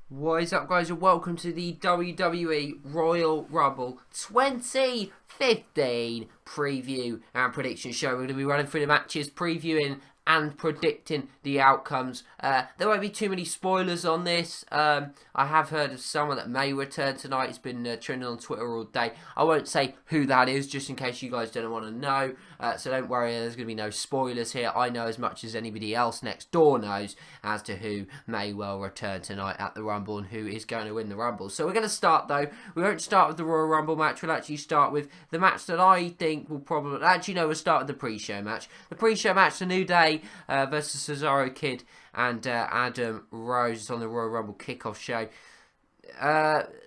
What is up, guys, and welcome to the WWE Royal Rumble 2015 preview and prediction show. We're going to be running through the matches, previewing and predicting the outcomes. There won't be too many spoilers on this. I have heard of someone that may return tonight. It's been trending on Twitter all day. I won't say who that is, just in case you guys don't want to know. So don't worry, there's going to be no spoilers here. I know as much as anybody else next door knows as to who may well return tonight at the Rumble and who is going to win the Rumble. So we're going to start, though. We won't start with the Royal Rumble match. We'll actually start with the match that I think will probably... Actually, no, we'll start with the pre-show match. The pre-show match, The New Day versus Cesaro Kid and Adam Rose on the Royal Rumble kickoff show.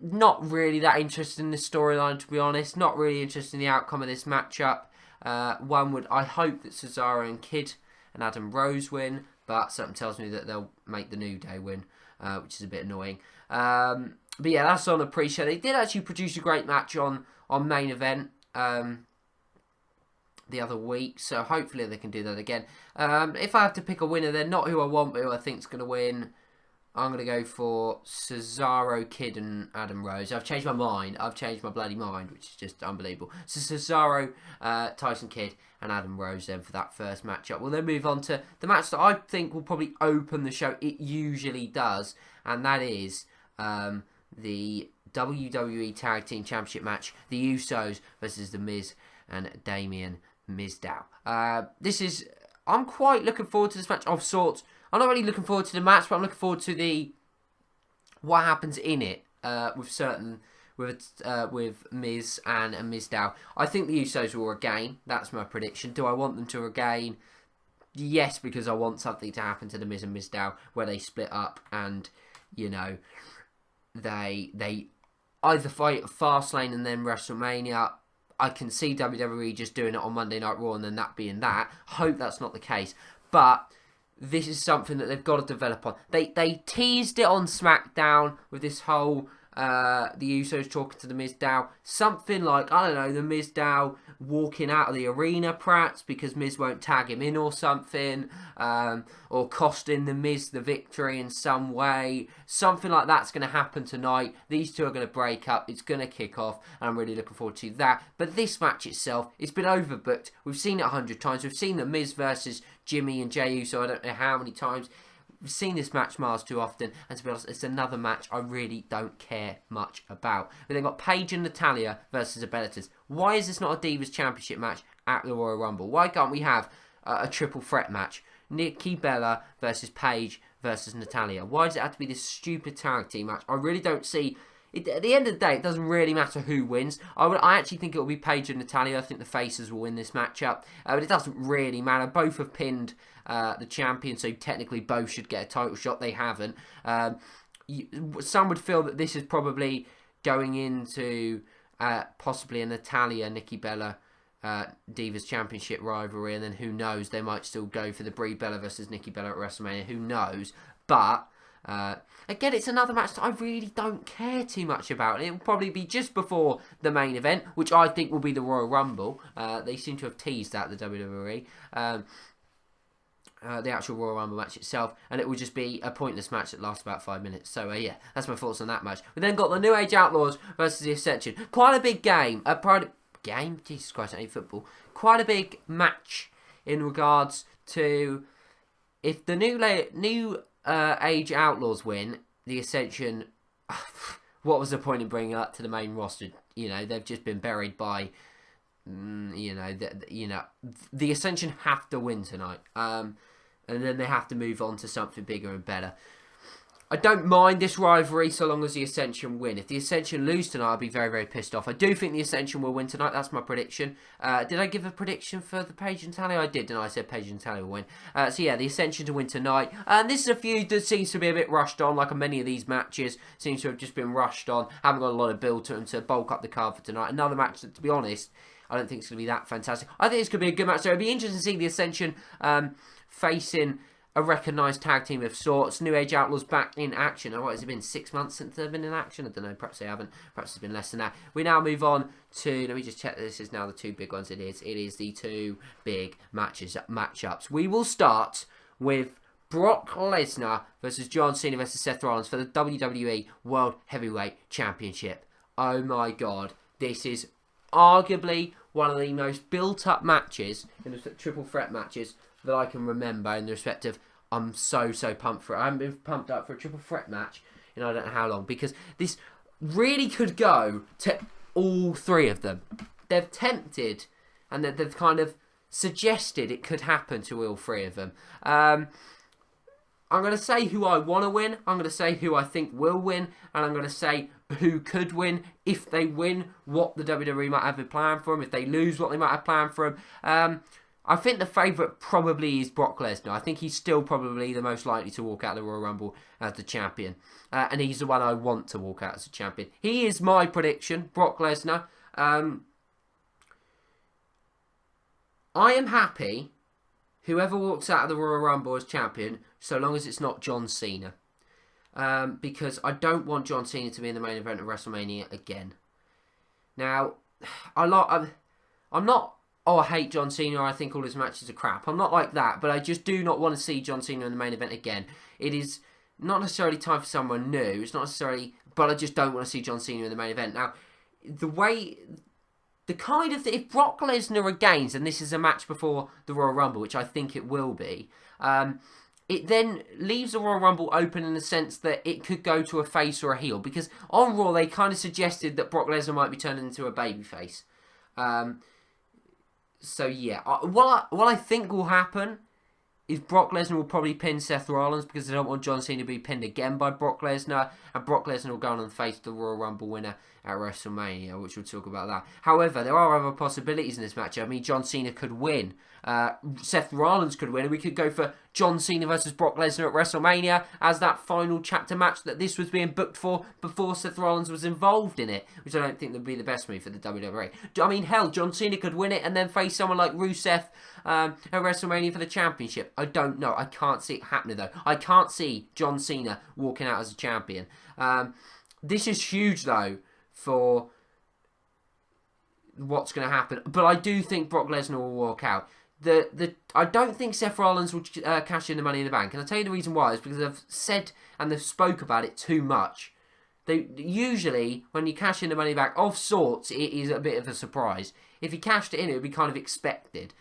Not really that interested in the storyline, to be honest. Not really interested in the outcome of this matchup. I hope that Cesaro and Kid and Adam Rose win, but something tells me that they'll make the New Day win, which is a bit annoying. But yeah, that's on the pre-show. They did actually produce a great match on main event the other week, so hopefully they can do that again. If I have to pick a winner, they're not who I want, but who I think is going to win. I'm going to go for Cesaro, Kid, and Adam Rose. I've changed my mind. I've changed my bloody mind, which is just unbelievable. So Cesaro, Tyson Kidd, and Adam Rose then for that first matchup. We'll then move on to the match that I think will probably open the show. It usually does, and that is the WWE Tag Team Championship match. The Usos versus The Miz and Damien Mizdow. I'm quite looking forward to this match of sorts. I'm not really looking forward to the match, but I'm looking forward to what happens in it with Miz and Mizdow. I think the Usos will regain. That's my prediction. Do I want them to regain? Yes, because I want something to happen to the Miz and Mizdow where they split up and, you know, they either fight at Fastlane and then WrestleMania. I can see WWE just doing it on Monday Night Raw and then that being that. Hope that's not the case. But this is something that they've got to develop on. They teased it on SmackDown with this whole the Usos talking to the Mizdow. Something like, I don't know, the Mizdow walking out of the arena perhaps because Miz won't tag him in or something. Or costing the Miz the victory in some way. Something like that's going to happen tonight. These two are going to break up. It's going to kick off. And I'm really looking forward to that. But this match itself, it's been overbooked. We've seen it 100 times. We've seen the Miz versus Jimmy and Jey Uso, I don't know how many times. We've seen this match miles too often, and to be honest, it's another match I really don't care much about. We've then got Paige and Natalya versus the Bellators. Why is this not a Divas Championship match at the Royal Rumble? Why can't we have a triple threat match? Nikki Bella versus Paige versus Natalya. Why does it have to be this stupid tag team match? I really don't see... At the end of the day, it doesn't really matter who wins. I actually think it will be Paige and Natalya. I think the faces will win this matchup. But it doesn't really matter. Both have pinned the champion, so technically both should get a title shot. They haven't. Some would feel that this is probably going into possibly a Natalya-Nikki Bella Divas Championship rivalry. And then who knows, they might still go for the Brie Bella versus Nikki Bella at WrestleMania. Who knows? But... again, it's another match that I really don't care too much about. It will probably be just before the main event, which I think will be the Royal Rumble. They seem to have teased that, the WWE. The actual Royal Rumble match itself, and it will just be a pointless match that lasts about 5 minutes. So, yeah, that's my thoughts on that match. We then got the New Age Outlaws versus the Ascension. Quite a big game. Jesus Christ, I hate football. Quite a big match in regards to if the New Age Outlaws win, the Ascension, what was the point in bringing it up to the main roster? You know, they've just been buried by, the Ascension have to win tonight. And then they have to move on to something bigger and better. I don't mind this rivalry so long as the Ascension win. If the Ascension lose tonight, I'll be very, very pissed off. I do think the Ascension will win tonight. That's my prediction. Did I give a prediction for the Paige and Natalya? I did, and I said Paige and Natalya will win. So yeah, the Ascension to win tonight. And this is a feud that seems to be a bit rushed on, like many of these matches. Seems to have just been rushed on. Haven't got a lot of build to them to bulk up the card for tonight. Another match that, to be honest, I don't think it's going to be that fantastic. I think it's going to be a good match. So it'll be interesting to see the Ascension facing a recognised tag team of sorts. New Age Outlaws back in action. What has it been, 6 months since they've been in action? I don't know, perhaps they haven't. Perhaps it's been less than that. We now move on to, let me just check, this is now the two big ones. It is the two big matchups. We will start with Brock Lesnar versus John Cena versus Seth Rollins for the WWE World Heavyweight Championship. Oh my god, this is arguably one of the most built-up matches, in the triple threat matches, that I can remember in the respect of I'm so pumped for it. I haven't been pumped up for a triple threat match in I don't know how long, because this really could go to all three of them. They've tempted and they've kind of suggested it could happen to all three of them. I'm going to say who I want to win, I'm going to say who I think will win, and I'm going to say who could win. If they win, what the WWE might have a plan for them. If they lose, what they might have planned for them. I think the favourite probably is Brock Lesnar. I think he's still probably the most likely to walk out of the Royal Rumble as the champion. And he's the one I want to walk out as a champion. He is my prediction, Brock Lesnar. I am happy whoever walks out of the Royal Rumble as champion, so long as it's not John Cena. Because I don't want John Cena to be in the main event of WrestleMania again. Now, I'm not, oh, I hate John Cena, or I think all his matches are crap. I'm not like that, but I just do not want to see John Cena in the main event again. It is not necessarily time for someone new. It's not necessarily, but I just don't want to see John Cena in the main event. Now, if Brock Lesnar gains, and this is a match before the Royal Rumble, which I think it will be, it then leaves the Royal Rumble open in the sense that it could go to a face or a heel. Because on Raw, they kind of suggested that Brock Lesnar might be turning into a babyface. So yeah, what I think will happen is Brock Lesnar will probably pin Seth Rollins, because they don't want John Cena to be pinned again by Brock Lesnar, and Brock Lesnar will go on and face the Royal Rumble winner at WrestleMania, which we'll talk about that. However, there are other possibilities in this match. I mean, John Cena could win. Seth Rollins could win, and we could go for John Cena versus Brock Lesnar at WrestleMania as that final chapter match that this was being booked for before Seth Rollins was involved in it, which I don't think would be the best move for the WWE. I mean, hell, John Cena could win it and then face someone like Rusev at WrestleMania for the championship. I don't know. I can't see it happening, though. I can't see John Cena walking out as a champion. This is huge, though, for what's going to happen. But I do think Brock Lesnar will walk out. I don't think Seth Rollins will cash in the Money in the Bank. And I'll tell you the reason why is because they've said and they've spoke about it too much. They usually, when you cash in the Money in the Bank, of sorts, it is a bit of a surprise. If he cashed it in, it would be kind of expected.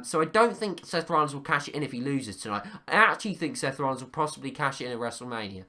So I don't think Seth Rollins will cash it in if he loses tonight. I actually think Seth Rollins will possibly cash it in at WrestleMania.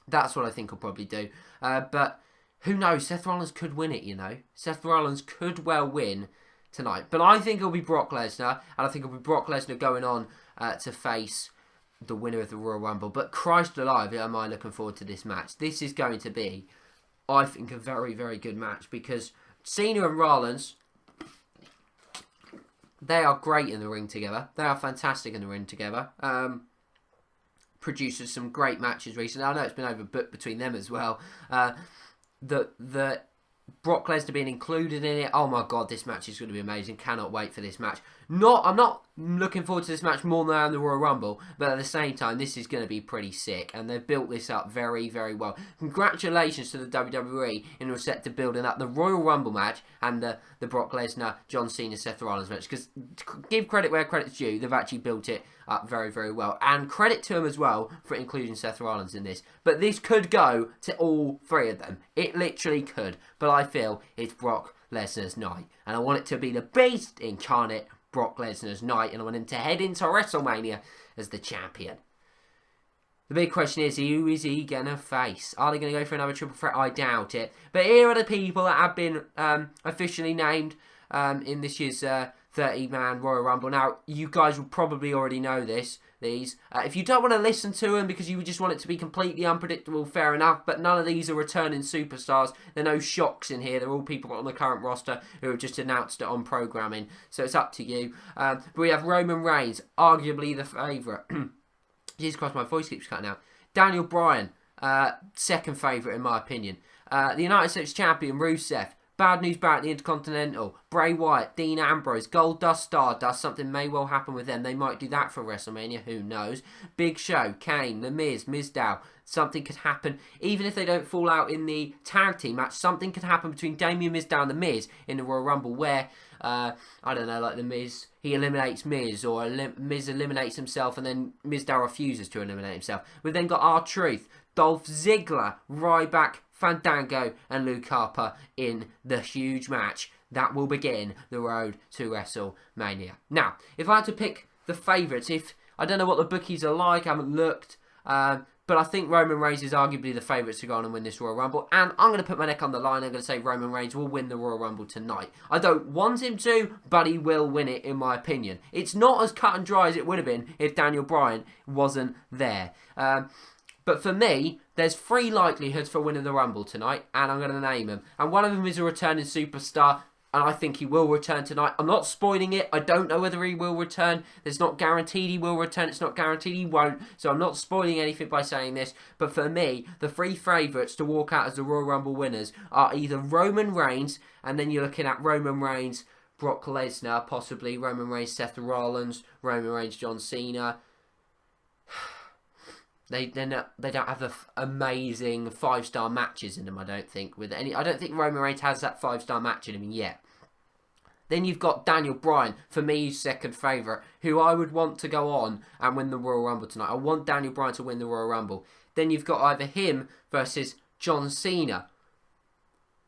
That's what I think he'll probably do. But who knows? Seth Rollins could win it, you know. Seth Rollins could well win tonight. But I think it'll be Brock Lesnar. And I think it'll be Brock Lesnar going on to face the winner of the Royal Rumble. But Christ alive, am I looking forward to this match. This is going to be, I think, a very, very good match. Because Cena and Rollins, they are great in the ring together. They are fantastic in the ring together. Produces some great matches recently. I know it's been overbooked between them as well. The Brock Lesnar being included in it. Oh my god, this match is going to be amazing. Cannot wait for this match. I'm not looking forward to this match more than I am the Royal Rumble, but at the same time, this is going to be pretty sick, and they've built this up very, very well. Congratulations to the WWE in respect to building up the Royal Rumble match and the Brock Lesnar, John Cena, Seth Rollins match, because give credit where credit's due, they've actually built it up very, very well, and credit to them as well for including Seth Rollins in this. But this could go to all three of them. It literally could, but I feel it's Brock Lesnar's night, and I want it to be the beast incarnate, Brock Lesnar's night, and I want him to head into WrestleMania as the champion. The big question is, who is he going to face? Are they going to go for another triple threat? I doubt it. But here are the people that have been officially named in this year's 30-man Royal Rumble. Now, you guys will probably already know these. If you don't want to listen to them because you just want it to be completely unpredictable, fair enough. But none of these are returning superstars. There are no shocks in here. They're all people on the current roster who have just announced it on programming. So it's up to you. But we have Roman Reigns, arguably the favourite. Jesus Christ, my voice keeps cutting out. Daniel Bryan, second favourite in my opinion. The United States Champion, Rusev. Bad News Barrett, the Intercontinental. Bray Wyatt, Dean Ambrose, Goldust, Stardust. Something may well happen with them. They might do that for WrestleMania. Who knows? Big Show, Kane, The Miz, Mizdow. Something could happen. Even if they don't fall out in the tag team match, something could happen between Damien Mizdow and The Miz in the Royal Rumble, where I don't know, like the Miz, he eliminates Miz, or Miz eliminates himself and then Mizdow refuses to eliminate himself. We've then got R-Truth, Dolph Ziggler, Ryback, Fandango and Luke Harper in the huge match that will begin the road to WrestleMania. Now, if I had to pick the favourites, I don't know what the bookies are like, I haven't looked, but I think Roman Reigns is arguably the favourite to go on and win this Royal Rumble. And I'm going to put my neck on the line. I'm going to say Roman Reigns will win the Royal Rumble tonight. I don't want him to, but he will win it, in my opinion. It's not as cut and dry as it would have been if Daniel Bryan wasn't there. But for me, there's 3 likelihoods for winning the Rumble tonight, and I'm going to name them. And one of them is a returning superstar, and I think he will return tonight. I'm not spoiling it. I don't know whether he will return. It's not guaranteed he will return. It's not guaranteed he won't. So I'm not spoiling anything by saying this. But for me, the 3 favourites to walk out as the Royal Rumble winners are either Roman Reigns, and then you're looking at Roman Reigns, Brock Lesnar, possibly Roman Reigns, Seth Rollins, Roman Reigns, John Cena. They don't have the amazing 5-star matches in them, I don't think. I don't think Roman Reigns has that 5-star match in him yet. Then you've got Daniel Bryan, for me, second favourite, who I would want to go on and win the Royal Rumble tonight. I want Daniel Bryan to win the Royal Rumble. Then you've got either him versus John Cena,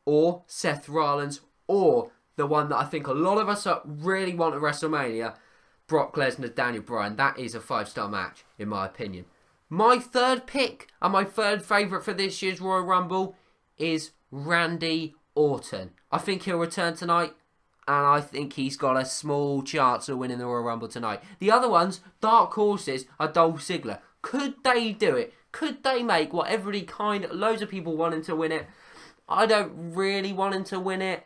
or Seth Rollins, or the one that I think a lot of us really want at WrestleMania, Brock Lesnar, Daniel Bryan. That is a 5-star match, in my opinion. My third pick and my third favourite for this year's Royal Rumble is Randy Orton. I think he'll return tonight, and I think he's got a small chance of winning the Royal Rumble tonight. The other ones, dark horses, are Dolph Ziggler. Could they do it? Could they make what loads of people want him to win it? I don't really want him to win it.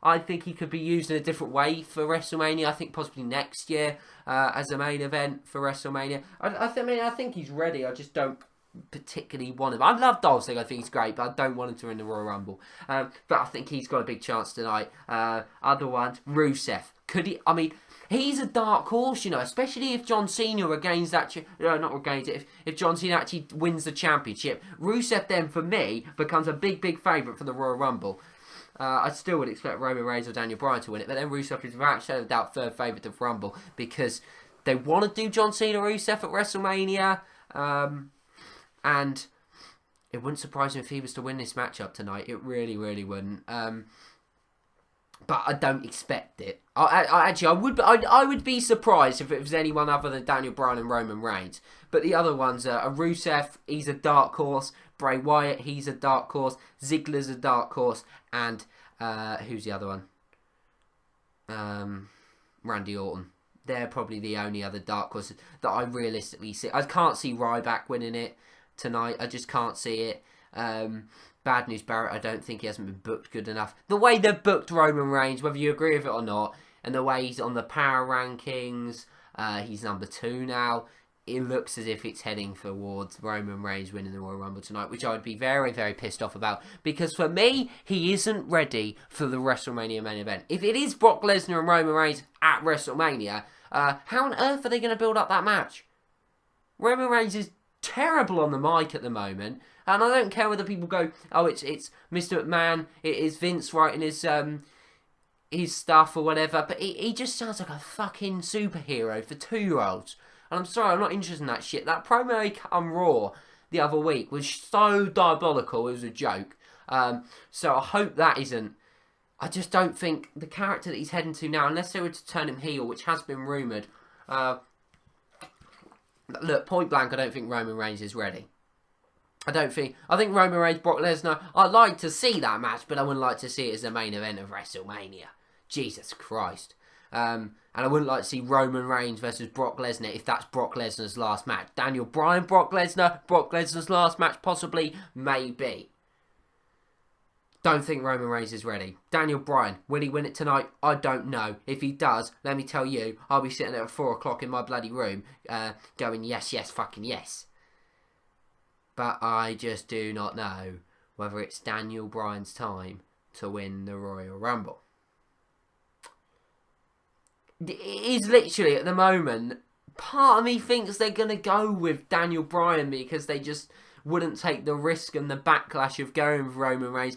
I think he could be used in a different way for WrestleMania. I think possibly next year as a main event for WrestleMania. I think he's ready. I just don't particularly want him. I love Dolph Ziggler. I think he's great, but I don't want him to win the Royal Rumble. But I think he's got a big chance tonight. Other ones, Rusev. Could he? I mean, he's a dark horse, especially if John Cena regains that... not regains it. If John Cena actually wins the championship. Rusev then, for me, becomes a big, big favourite for the Royal Rumble. I still would expect Roman Reigns or Daniel Bryan to win it, but then Rusev is without shadow of doubt third favourite to Rumble because they want to do John Cena Rusev at WrestleMania, and it wouldn't surprise me if he was to win this matchup tonight. It really, really wouldn't. But I don't expect it. I would be surprised if it was anyone other than Daniel Bryan and Roman Reigns. But the other ones are Rusev, he's a dark horse. Bray Wyatt, he's a dark horse. Ziggler's a dark horse. And who's the other one? Randy Orton. They're probably the only other dark horses that I realistically see. I can't see Ryback winning it tonight. I just can't see it. Bad News Barrett, I don't think he hasn't been booked good enough. The way they've booked Roman Reigns, whether you agree with it or not, and the way he's on the power rankings, he's number 2 now. It looks as if it's heading towards Roman Reigns winning the Royal Rumble tonight, which I would be very, very pissed off about. Because for me, he isn't ready for the WrestleMania main event. If it is Brock Lesnar and Roman Reigns at WrestleMania, how on earth are they going to build up that match? Roman Reigns is terrible on the mic at the moment. And I don't care whether people go, oh, it's Mr. McMahon, it is Vince writing his stuff or whatever. But he just sounds like a fucking superhero for 2-year-olds. And I'm sorry, I'm not interested in that shit. That promo he cut on Raw the other week was so diabolical, it was a joke. So I hope that isn't... I just don't think the character that he's heading to now, unless they were to turn him heel, which has been rumoured... look, point blank, I don't think Roman Reigns is ready. I think Roman Reigns, Brock Lesnar, I'd like to see that match, but I wouldn't like to see it as the main event of WrestleMania. Jesus Christ. And I wouldn't like to see Roman Reigns versus Brock Lesnar if that's Brock Lesnar's last match. Daniel Bryan, Brock Lesnar's last match, possibly, maybe. Don't think Roman Reigns is ready. Daniel Bryan, will he win it tonight? I don't know. If he does, let me tell you, I'll be sitting at 4 o'clock in my bloody room going, yes, yes, fucking yes. But I just do not know whether it's Daniel Bryan's time to win the Royal Rumble. It is literally, at the moment, part of me thinks they're going to go with Daniel Bryan because they just wouldn't take the risk and the backlash of going with Roman Reigns.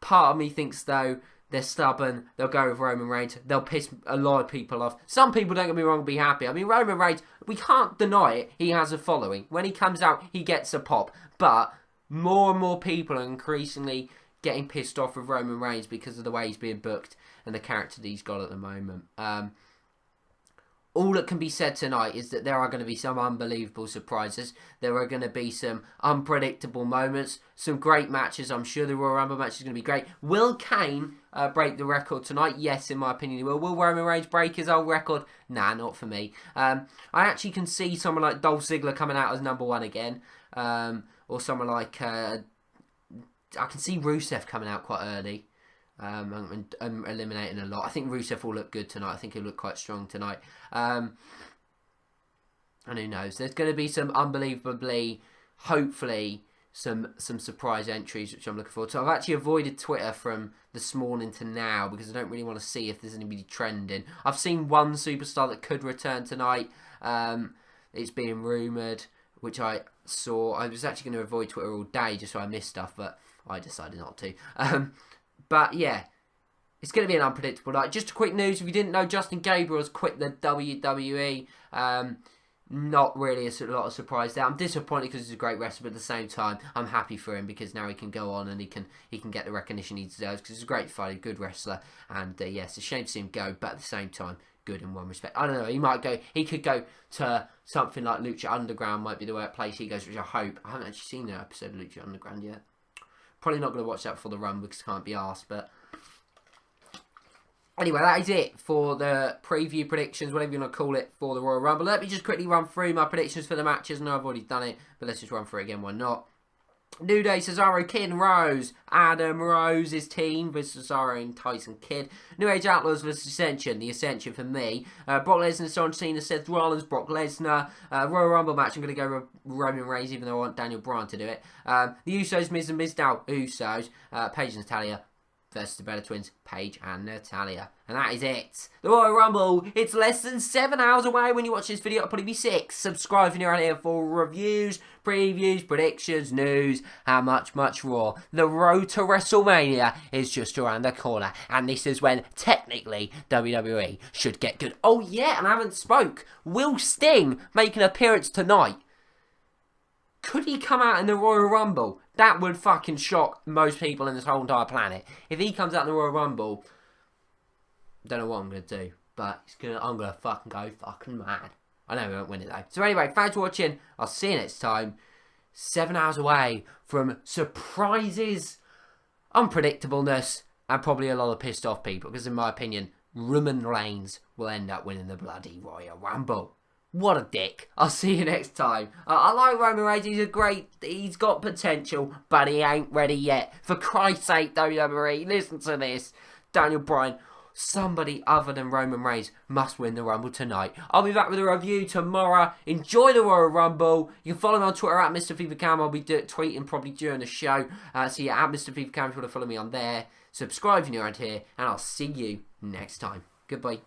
Part of me thinks, though, They're stubborn. They'll go with Roman Reigns. They'll piss a lot of people off. Some people, don't get me wrong, will be happy. I mean, Roman Reigns, we can't deny it. He has a following. When he comes out, he gets a pop. But more and more people are increasingly getting pissed off with Roman Reigns because of the way he's being booked and the character that he's got at the moment. All that can be said tonight is that there are going to be some unbelievable surprises. There are going to be some unpredictable moments. Some great matches. I'm sure the Royal Rumble match is going to be great. Will Kane break the record tonight? Yes, in my opinion he will. Will Roman Reigns break his old record? Nah, not for me. I actually can see someone like Dolph Ziggler coming out as #1 again. Or someone like... I can see Rusev coming out quite early. And eliminating a lot. I think Rusev will look good tonight. I think he'll look quite strong tonight. And who knows? There's going to be some unbelievably, hopefully, some surprise entries, which I'm looking forward to. I've actually avoided Twitter from this morning to now because I don't really want to see if there's anybody trending. I've seen one superstar that could return tonight. It's being rumoured, which I saw. I was actually going to avoid Twitter all day just so I missed stuff, but I decided not to. But yeah, it's going to be an unpredictable night. Just a quick news, if you didn't know, Justin Gabriel's quit the WWE. Not really a lot of surprise there. I'm disappointed because he's a great wrestler, but at the same time, I'm happy for him because now he can go on and he can get the recognition he deserves because he's a great fighter, good wrestler, and yes, it's a shame to see him go, but at the same time, good in one respect. I don't know, he could go to something like Lucha Underground, might be the place he goes, which I hope. I haven't actually seen an episode of Lucha Underground yet. Probably not going to watch that before the run because I can't be arsed, but anyway, that is it for the preview predictions, whatever you want to call it, for the Royal Rumble. Let me just quickly run through my predictions for the matches. I know I've already done it, but let's just run through it again, why not? New Day, Cesaro, Kid and Rose. Adam Rose's team versus Cesaro and Tyson Kidd. New Age Outlaws versus Ascension. The Ascension for me. Brock Lesnar, John Cena, Seth Rollins, Brock Lesnar. Royal Rumble match. I'm going to go with Roman Reigns, even though I want Daniel Bryan to do it. The Usos, Miz and Mizdow. Usos. Paige and Natalya versus the Bella Twins, Paige and Natalya. And that is it. The Royal Rumble, it's less than 7 hours away when you watch this video. It'll probably be 6. Subscribe if you're out here for reviews, previews, predictions, news, and much more. The road to WrestleMania is just around the corner. And this is when, technically, WWE should get good. Oh yeah, and I haven't spoke. Will Sting make an appearance tonight? Could he come out in the Royal Rumble? That would fucking shock most people in this whole entire planet. If he comes out in the Royal Rumble, I don't know what I'm going to do. But I'm going to fucking go fucking mad. I know we won't win it though. So anyway, thanks for watching. I'll see you next time. 7 hours away from surprises, unpredictableness, and probably a lot of pissed off people. Because in my opinion, Roman Reigns will end up winning the bloody Royal Rumble. What a dick. I'll see you next time. I like Roman Reigns. He's got potential, but he ain't ready yet. For Christ's sake, WWE, listen to this. Daniel Bryan, somebody other than Roman Reigns must win the Rumble tonight. I'll be back with a review tomorrow. Enjoy the Royal Rumble. You can follow me on Twitter at Mr. FIFACam. I'll be tweeting probably during the show. So yeah, at Mr. FIFACam if you want to follow me on there. Subscribe if you're around here, and I'll see you next time. Goodbye.